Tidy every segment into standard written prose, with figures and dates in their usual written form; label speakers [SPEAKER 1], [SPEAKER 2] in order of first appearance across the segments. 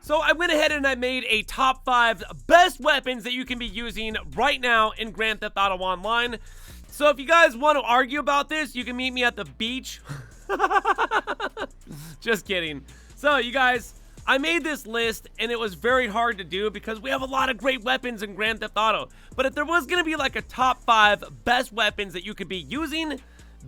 [SPEAKER 1] So I went ahead and I made a top 5 best weapons that you can be using right now in Grand Theft Auto Online. So if you guys want to argue about this, you can meet me at the beach. Just kidding. So you guys, I made this list and it was very hard to do because we have a lot of great weapons in Grand Theft Auto. But if there was going to be like a top 5 best weapons that you could be using,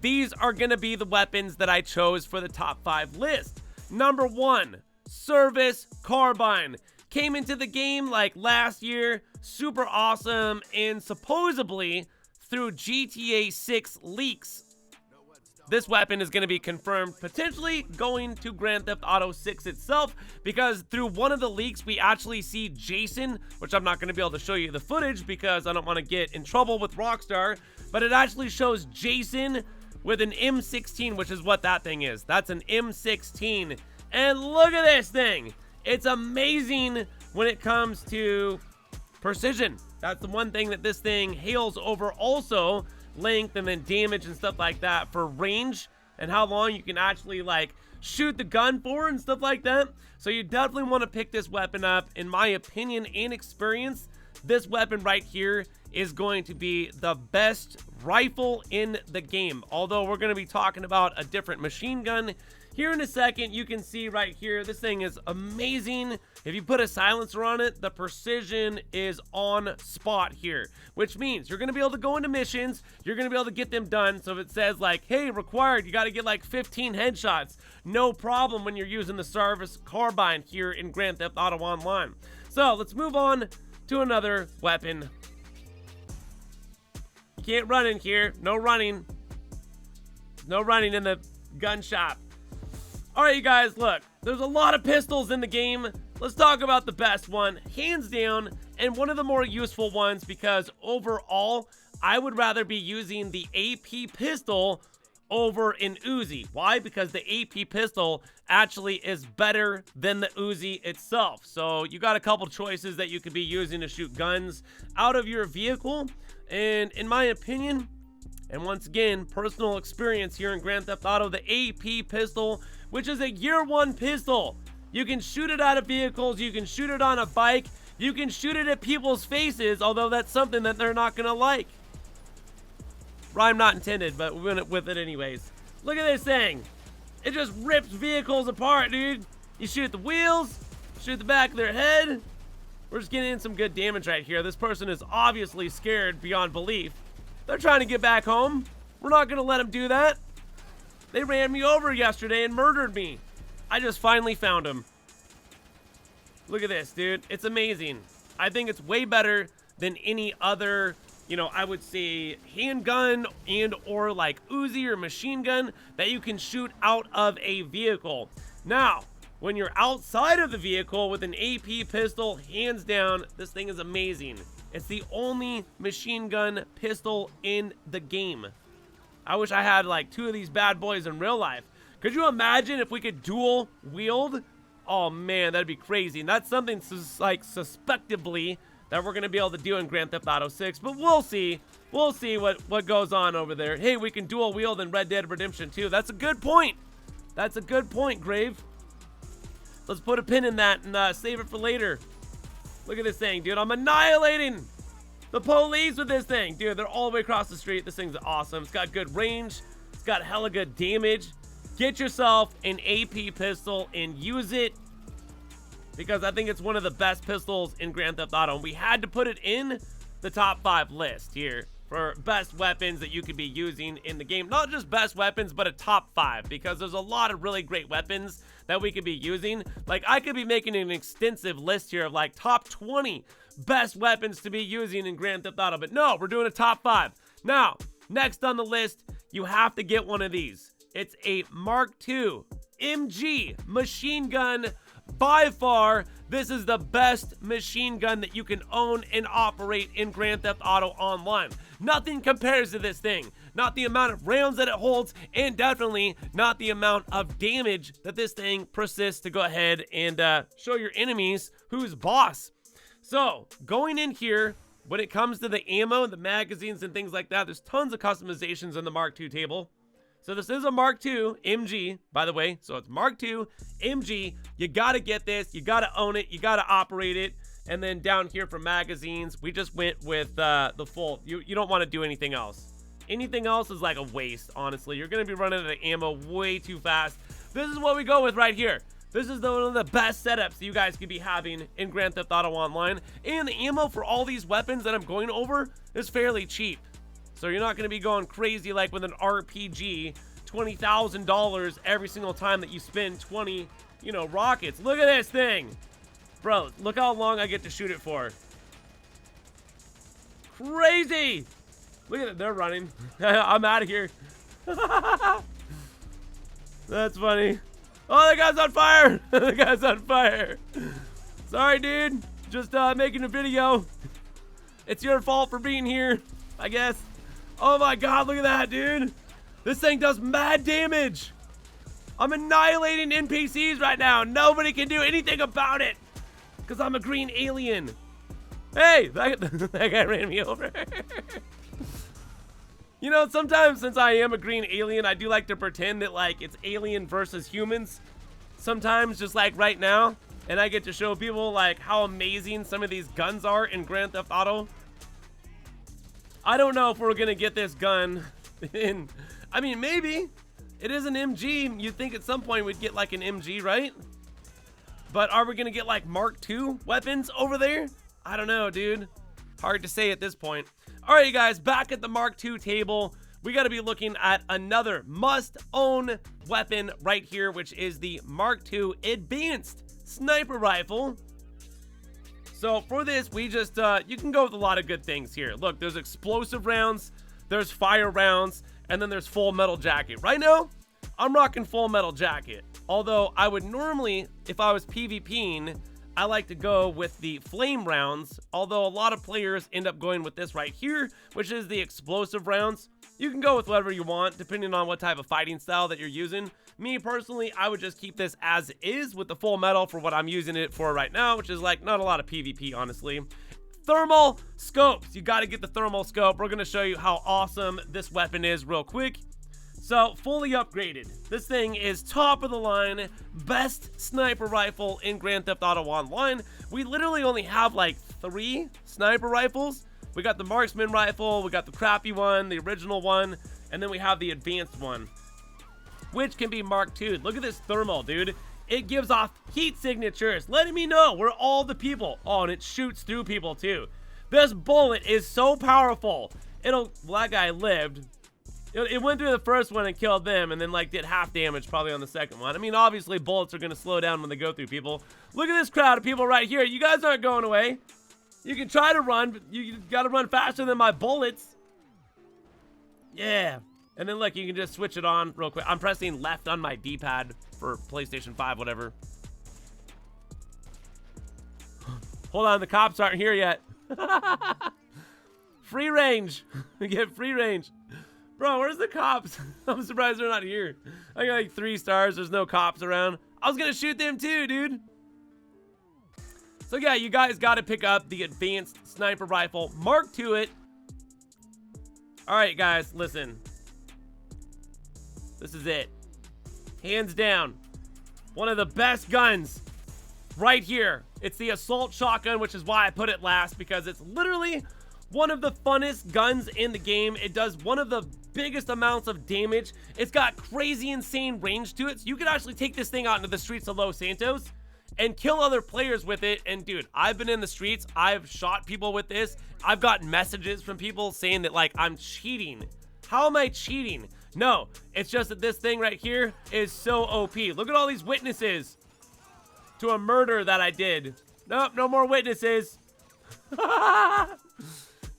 [SPEAKER 1] these are going to be the weapons that I chose for the top 5 list. Number 1, Service Carbine. Came into the game like last year, super awesome, and supposedly through GTA 6 leaks, this weapon is going to be confirmed potentially going to Grand Theft Auto 6 itself, because through one of the leaks we actually see Jason, which I'm not going to be able to show you the footage because I don't want to get in trouble with Rockstar, but it actually shows Jason with an M16, which is what that thing is. That's an M16. And look at this thing. It's amazing when it comes to precision. That's the one thing that this thing hails over. Also length and then damage and stuff like that for range and how long you can actually like shoot the gun for and stuff like that. So you definitely want to pick this weapon up. In my opinion and experience, this weapon right here is going to be the best rifle in the game. Although we're going to be talking about a different machine gun here in a second. You can see right here, this thing is amazing. If you put a silencer on it, the precision is on spot here, which means you're going to be able to go into missions. You're going to be able to get them done. So if it says like, hey, required, you got to get like 15 headshots, no problem when you're using the Service Carbine here in Grand Theft Auto Online. So let's move on to another weapon. You can't run in here. No running. No running in the gun shop. Alright, you guys, look, there's a lot of pistols in the game. Let's talk about the best one, hands down, and one of the more useful ones, because overall, I would rather be using the AP pistol over an Uzi. Why? Because the AP pistol actually is better than the Uzi itself. So you got a couple choices that you could be using to shoot guns out of your vehicle. And in my opinion, and once again, personal experience here in Grand Theft Auto, the AP pistol, which is a year 1 pistol. You can shoot it out of vehicles, you can shoot it on a bike, you can shoot it at people's faces, although that's something that they're not gonna like. Rhyme not intended, but we went with it anyways. Look at this thing. It just rips vehicles apart, dude. You shoot the wheels, shoot the back of their head. We're just getting in some good damage right here. This person is obviously scared beyond belief. They're trying to get back home. We're not gonna let them do that. They ran me over yesterday and murdered me. I just finally found him. Look at this, dude. It's amazing. I think it's way better than any other, I would say handgun and or like Uzi or machine gun that you can shoot out of a vehicle. Now, when you're outside of the vehicle with an AP pistol, hands down, this thing is amazing. It's the only machine gun pistol in the game. I wish I had like 2 of these bad boys in real life. Could you imagine if we could dual wield? Oh man, that'd be crazy. And that's something like suspectably that we're gonna be able to do in Grand Theft Auto 6, but we'll see. We'll see what goes on over there. Hey, we can dual wield in Red Dead Redemption 2. That's a good point. That's a good point, Grave. Let's put a pin in that and save it for later. Look at this thing, dude. I'm annihilating the police with this thing. Dude, they're all the way across the street. This thing's awesome. It's got good range. It's got hella good damage. Get yourself an AP pistol and use it, because I think it's one of the best pistols in Grand Theft Auto. And we had to put it in the top 5 list here for best weapons that you could be using in the game. Not just best weapons, but a top 5, because there's a lot of really great weapons that we could be using. Like, I could be making an extensive list here of like top 20 best weapons to be using in Grand Theft Auto, but no, we're doing a top 5. Now, next on the list, you have to get one of these. It's a Mark II MG machine gun. By far, this is the best machine gun that you can own and operate in Grand Theft Auto Online. Nothing compares to this thing. Not the amount of rounds that it holds, and definitely not the amount of damage that this thing persists to go ahead and show your enemies who's boss. So, going in here, when it comes to the ammo, the magazines, and things like that, there's tons of customizations in the Mark II table. So this is a Mark II MG, by the way. So it's Mark II MG. You gotta get this. You gotta own it. You gotta operate it. And then down here for magazines, we just went with the full. You don't want to do anything else. Anything else is like a waste, honestly. You're gonna be running out of ammo way too fast. This is what we go with right here. This is one of the best setups you guys could be having in Grand Theft Auto Online. And the ammo for all these weapons that I'm going over is fairly cheap. So you're not going to be going crazy like with an RPG, $20,000 every single time that you spend 20, rockets. Look at this thing. Bro, look how long I get to shoot it for. Crazy. Look at it. They're running. I'm out of here. That's funny. Oh, the guy's on fire. The guy's on fire. Sorry, dude. Just making a video. It's your fault for being here, I guess. Oh my god, look at that, dude. This thing does mad damage. I'm annihilating NPCs right now. Nobody can do anything about it because I'm a green alien. Hey, that guy ran me over. Sometimes since I am a green alien, I do like to pretend that like it's alien versus humans. Sometimes just like right now. And I get to show people like how amazing some of these guns are in Grand Theft Auto. I don't know if we're gonna get this gun in. I mean, maybe. It is an MG. You'd think at some point we'd get like an MG, right? But are we gonna get like Mark II weapons over there? I don't know, dude. Hard to say at this point. All right, you guys, back at the Mark II table, we gotta be looking at another must-own weapon right here, which is the Mark II Advanced Sniper Rifle. So for this, we just, you can go with a lot of good things here. Look, there's explosive rounds, there's fire rounds, and then there's full metal jacket. Right now, I'm rocking full metal jacket. Although I would normally, if I was PvPing, I like to go with the flame rounds. Although a lot of players end up going with this right here, which is the explosive rounds. You can go with whatever you want, depending on what type of fighting style that you're using. Me personally, I would just keep this as is with the full metal for what I'm using it for right now, which is like not a lot of PvP, honestly. Thermal scopes. You got to get the thermal scope. We're going to show you how awesome this weapon is real quick. So, fully upgraded. This thing is top of the line, best sniper rifle in Grand Theft Auto Online. We literally only have like 3 sniper rifles. We got the marksman rifle, we got the crappy one, the original one, and then we have the advanced one, which can be Mark II. Look at this thermal, dude. It gives off heat signatures, letting me know where all the people. Oh, and it shoots through people too. This bullet is so powerful. Well, that guy lived. It went through the first one and killed them, and then like did half damage probably on the second one. I mean, obviously bullets are gonna slow down when they go through people. Look at this crowd of people right here. You guys aren't going away. You can try to run, but you gotta run faster than my bullets. Yeah. And then look, you can just switch it on real quick. I'm pressing left on my D-pad for PlayStation 5, whatever. Hold on, the cops aren't here yet. Free range. We get free range. Bro, where's the cops? I'm surprised they're not here. I got like 3 stars. There's no cops around. I was gonna shoot them too, dude. So yeah, you guys got to pick up the advanced sniper rifle. Mark to it. All right, guys, listen. This is it. Hands down. One of the best guns right here. It's the assault shotgun, which is why I put it last, because it's literally one of the funnest guns in the game. It does one of the biggest amounts of damage. It's got crazy insane range to it. So you could actually take this thing out into the streets of Los Santos and kill other players with it. And dude, I've been in the streets. I've shot people with this. I've gotten messages from people saying that like I'm cheating. How am I cheating? No, it's just that this thing right here is so OP. Look at all these witnesses to a murder that I did. Nope, no more witnesses.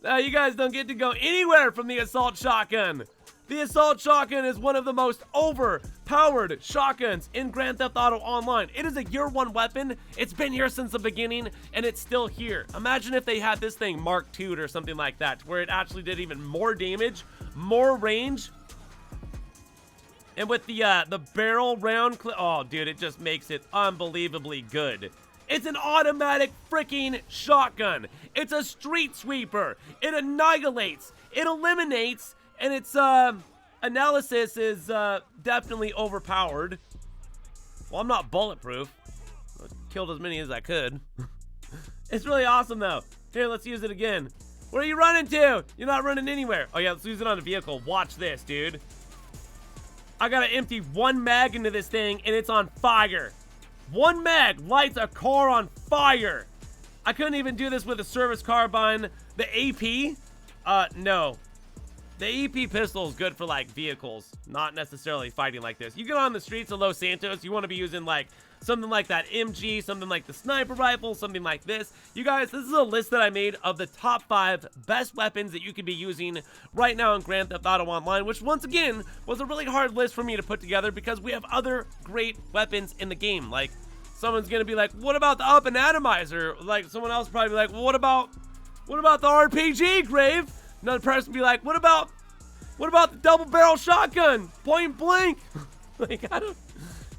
[SPEAKER 1] Now you guys don't get to go anywhere from the assault shotgun. The assault shotgun is one of the most overpowered shotguns in Grand Theft Auto Online. It is a year 1 weapon. It's been here since the beginning, and it's still here. Imagine if they had this thing Mark II or something like that, where it actually did even more damage, more range, and with the barrel round oh, dude, it just makes it unbelievably good. It's an automatic freaking shotgun. It's a street sweeper. It annihilates. It eliminates. And it's analysis is definitely overpowered. Well, I'm not bulletproof. I killed as many as I could. It's really awesome, though. Here, let's use it again. Where are you running to? You're not running anywhere. Oh, yeah, let's use it on a vehicle. Watch this, dude. I gotta empty 1 mag into this thing, and it's on fire. 1 mag lights a car on fire. I couldn't even do this with a service carbine. The AP? No. The AP pistol is good for, like, vehicles, not necessarily fighting like this. You get on the streets of Los Santos, you want to be using, like, something like that MG, something like the sniper rifle, something like this. You guys, this is a list that I made of the top 5 best weapons that you could be using right now in Grand Theft Auto Online, which, once again, was a really hard list for me to put together because we have other great weapons in the game. Like, someone's going to be like, what about the up and atomizer? Like, someone else probably be like, well, what about the RPG, Grave? Another person be like, what about the double barrel shotgun? Point blank. Like,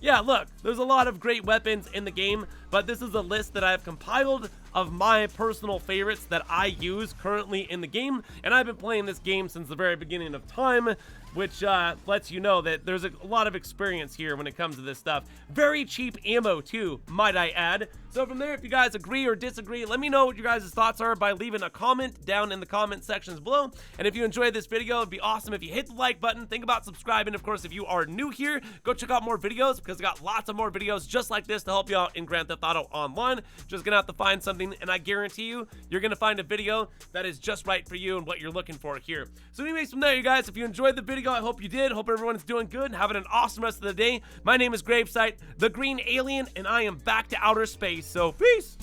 [SPEAKER 1] yeah, look, there's a lot of great weapons in the game, but this is a list that I've compiled of my personal favorites that I use currently in the game, and I've been playing this game since the very beginning of time, which lets you know that there's a lot of experience here when it comes to this stuff. Very cheap ammo too, might I add. So from there, if you guys agree or disagree, let me know what your guys' thoughts are by leaving a comment down in the comment sections below. And if you enjoyed this video, it'd be awesome if you hit the like button. Think about subscribing. Of course, if you are new here, go check out more videos because I got lots of more videos just like this to help you out in Grand Theft Auto Online. Just gonna have to find something, and I guarantee you, you're gonna find a video that is just right for you and what you're looking for here. So anyways, from there, you guys, if you enjoyed the video, I hope you did. Hope everyone's doing good and having an awesome rest of the day. My name is GRAVESIGHT, the Green Alien, and I am back to outer space. So peace!